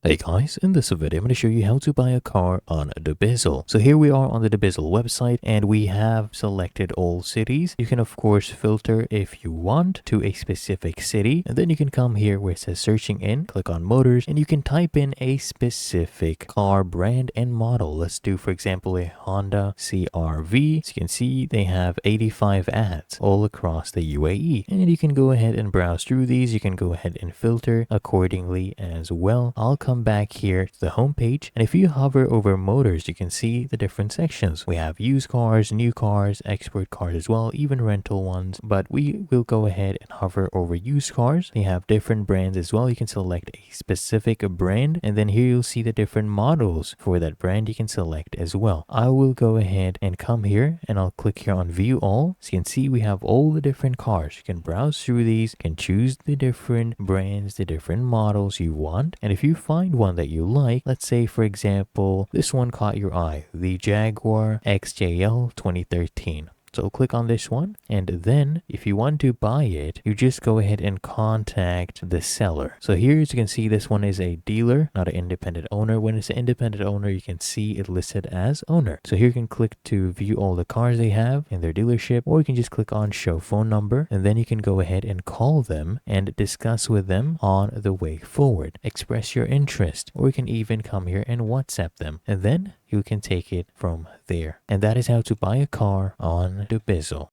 Hey guys, in this video I'm going to show you how to buy a car on dubizzle. So here we are on the dubizzle website and we have selected all cities. You can of course filter if you want to a specific city, and then you can come here where it says searching in, click on motors, and you can type in a specific car brand and model. Let's do for example a Honda CR-V. So you can see they have 85 ads all across the UAE, and you can go ahead and browse through these. You can go ahead and filter accordingly as well. I'll come back here to the home page, and if you hover over motors you can see the different sections. We have used cars, new cars, export cars as well, even rental ones, but we will go ahead and hover over used cars. They have different brands as well. You can select a specific brand, and then here you'll see the different models for that brand you can select as well. I will go ahead and come here and I'll click here on view all. So you can see we have all the different cars. You can browse through these, you can choose the different brands, the different models you want, and if you find one that you like, let's say for example this one caught your eye, the Jaguar XJL 2013. So click on this one, and then if you want to buy it, you just go ahead and contact the seller. So here as you can see, this one is a dealer, not an independent owner. When it's an independent owner, you can see it listed as owner. So here you can click to view all the cars they have in their dealership, or you can just click on show phone number, and then you can go ahead and call them and discuss with them on the way forward. Express your interest, or you can even come here and WhatsApp them, and then you can take it from there. And that is how to buy a car on dubizzle.